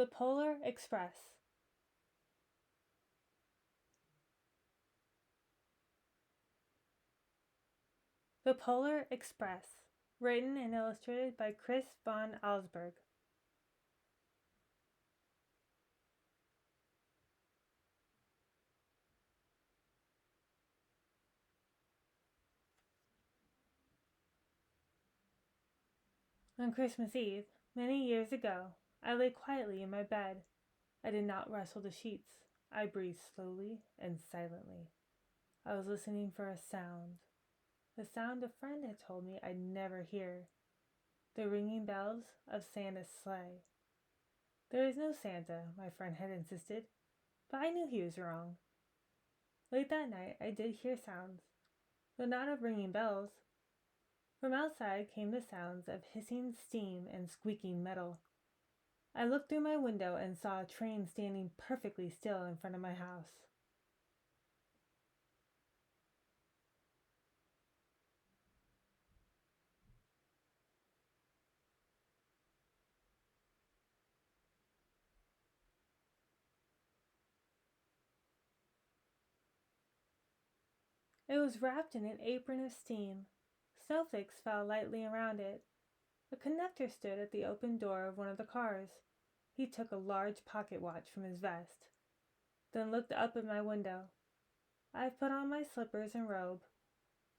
The Polar Express. The Polar Express. Written and illustrated by Chris von Allsburg. On Christmas Eve, many years ago, I lay quietly in my bed. I did not rustle the sheets. I breathed slowly and silently. I was listening for a sound a friend had told me I'd never hear, the ringing bells of Santa's sleigh. There is no Santa, my friend had insisted, but I knew he was wrong. Late that night I did hear sounds, though not of ringing bells. From outside came the sounds of hissing steam and squeaking metal. I looked through my window and saw a train standing perfectly still in front of my house. It was wrapped in an apron of steam. Snowflakes fell lightly around it. A conductor stood at the open door of one of the cars. He took a large pocket watch from his vest, then looked up at my window. I put on my slippers and robe.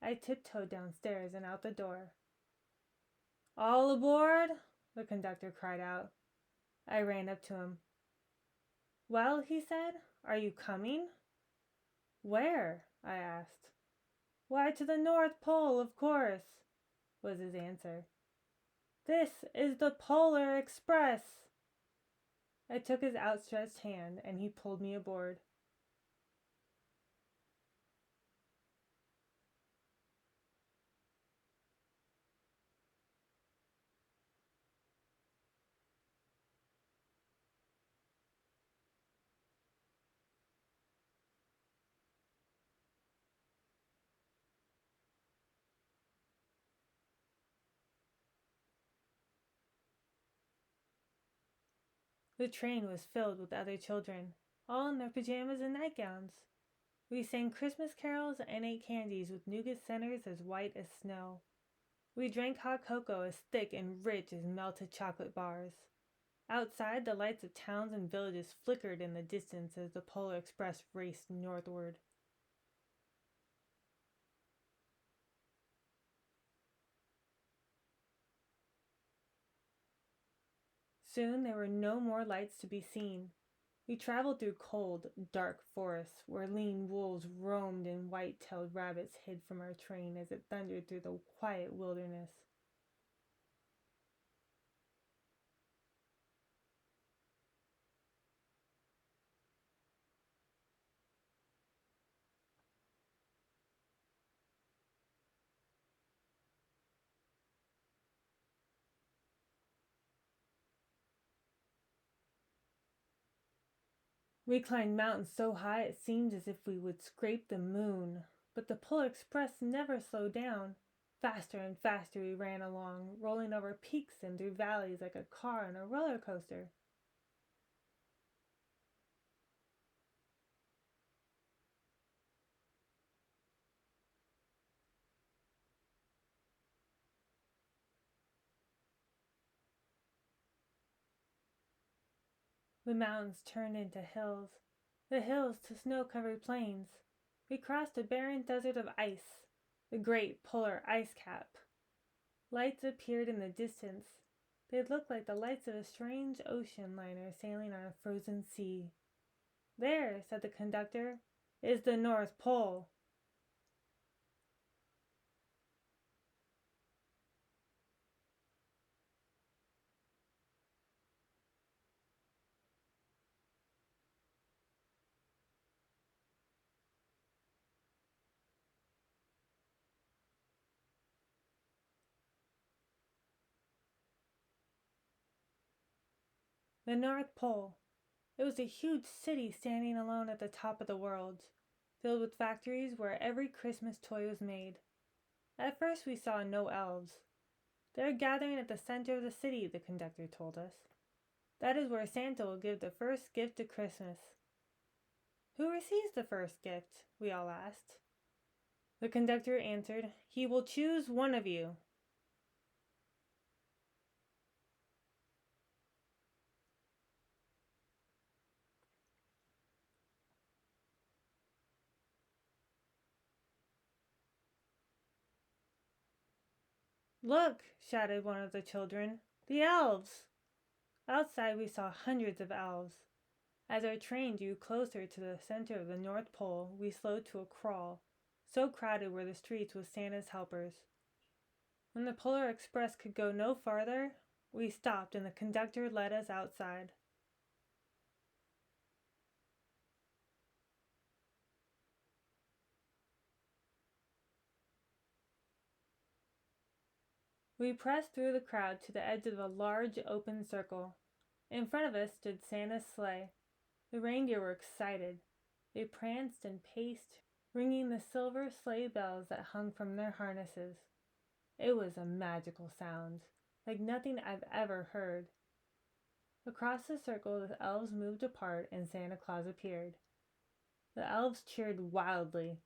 I tiptoed downstairs and out the door. "All aboard!" the conductor cried out. I ran up to him. "Well," he said, "are you coming?" "Where?" I asked. "Why, to the North Pole, of course," was his answer. "This is the Polar Express." I took his outstretched hand and he pulled me aboard. The train was filled with other children, all in their pajamas and nightgowns. We sang Christmas carols and ate candies with nougat centers as white as snow. We drank hot cocoa as thick and rich as melted chocolate bars. Outside, the lights of towns and villages flickered in the distance as the Polar Express raced northward. Soon there were no more lights to be seen. We traveled through cold, dark forests where lean wolves roamed and white-tailed rabbits hid from our train as it thundered through the quiet wilderness. We climbed mountains so high it seemed as if we would scrape the moon. But the Polar Express never slowed down. Faster and faster we ran along, rolling over peaks and through valleys like a car on a roller coaster. The mountains turned into hills, the hills to snow-covered plains. We crossed a barren desert of ice, the great polar ice cap. Lights appeared in the distance. They looked like the lights of a strange ocean liner sailing on a frozen sea. "There," said the conductor, "is the North Pole." The North Pole. It was a huge city standing alone at the top of the world, filled with factories where every Christmas toy was made. At first we saw no elves. "They are gathering at the center of the city," the conductor told us. That is where Santa will give the first gift at Christmas." "Who receives the first gift?" we all asked. The conductor answered, "He will choose one of you." "Look!" shouted one of the children. "The elves!" Outside we saw hundreds of elves. As our train drew closer to the center of the North Pole, we slowed to a crawl. So crowded were the streets with Santa's helpers. When the Polar Express could go no farther, we stopped and the conductor led us outside. We pressed through the crowd to the edge of a large open circle. In front of us stood Santa's sleigh. The reindeer were excited. They pranced and paced, ringing the silver sleigh bells that hung from their harnesses. It was a magical sound, like nothing I've ever heard. Across the circle, the elves moved apart and Santa Claus appeared. The elves cheered wildly.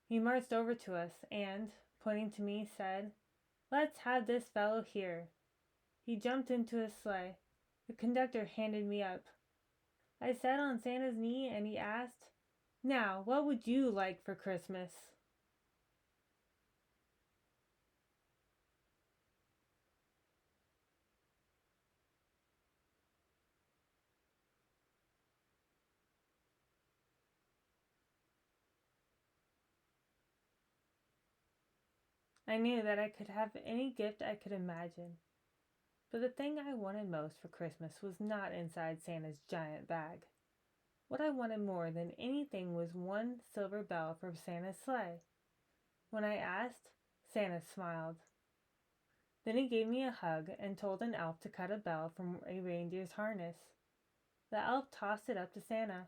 He marched over to us and, pointing to me, said, "Let's have this fellow here." He jumped into his sleigh. The conductor handed me up. I sat on Santa's knee and he asked, "Now, what would you like for Christmas?" I knew that I could have any gift I could imagine. But the thing I wanted most for Christmas was not inside Santa's giant bag. What I wanted more than anything was one silver bell from Santa's sleigh. When I asked, Santa smiled. Then he gave me a hug and told an elf to cut a bell from a reindeer's harness. The elf tossed it up to Santa.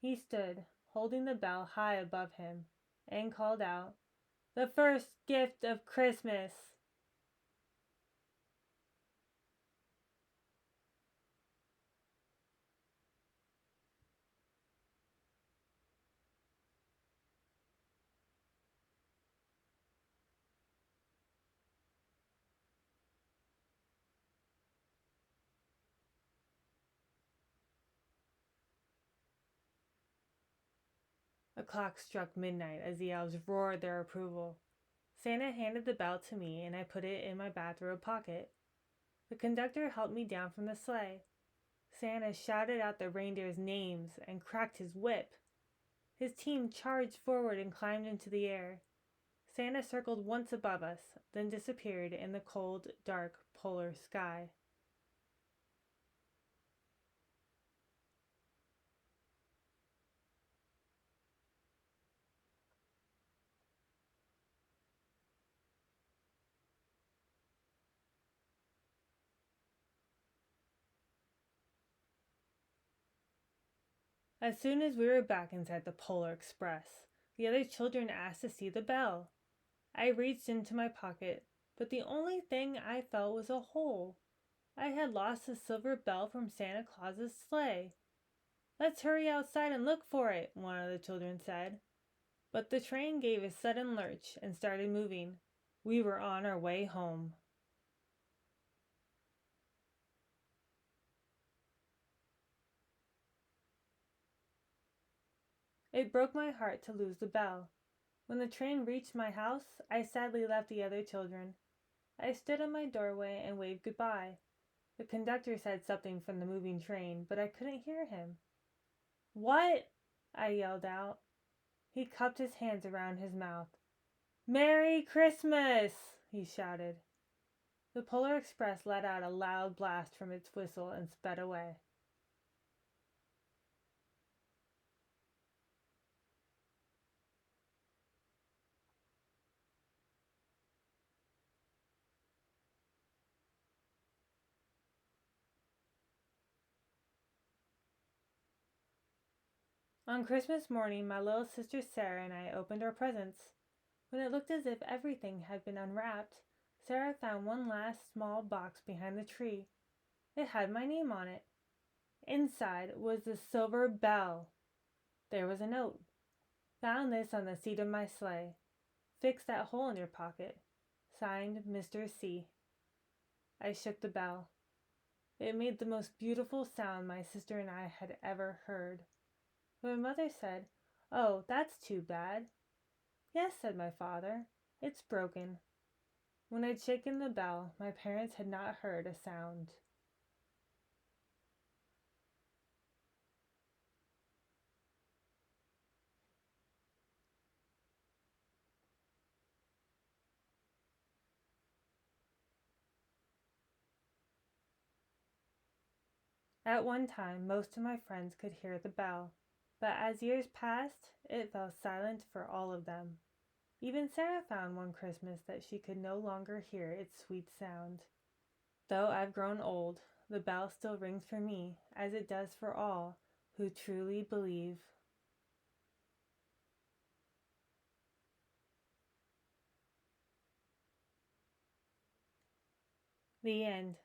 He stood, holding the bell high above him, and called out, "The first gift of Christmas!" A clock struck midnight as the elves roared their approval. Santa handed the bell to me and I put it in my bathrobe pocket. The conductor helped me down from the sleigh. Santa shouted out the reindeers' names and cracked his whip. His team charged forward and climbed into the air. Santa circled once above us, then disappeared in the cold, dark polar sky. As soon as we were back inside the Polar Express, the other children asked to see the bell. I reached into my pocket, but the only thing I felt was a hole. I had lost the silver bell from Santa Claus's sleigh. "Let's hurry outside and look for it," one of the children said. But the train gave a sudden lurch and started moving. We were on our way home. It broke my heart to lose the bell. When the train reached my house, I sadly left the other children. I stood in my doorway and waved goodbye. The conductor said something from the moving train, but I couldn't hear him. "What?" I yelled out. He cupped his hands around his mouth. "Merry Christmas!" he shouted. The Polar Express let out a loud blast from its whistle and sped away. On Christmas morning, my little sister Sarah and I opened our presents. When it looked as if everything had been unwrapped, Sarah found one last small box behind the tree. It had my name on it. Inside was the silver bell. There was a note. Found this on the seat of my sleigh. Fix that hole in your pocket. Signed, Mr. C. I shook the bell. It made the most beautiful sound my sister and I had ever heard. My mother said, "Oh, that's too bad." "Yes," said my father, "it's broken." When I'd shaken the bell, my parents had not heard a sound. At one time, most of my friends could hear the bell, but as years passed, it fell silent for all of them. Even Sarah found one Christmas that she could no longer hear its sweet sound. Though I've grown old, the bell still rings for me, as it does for all who truly believe. The end.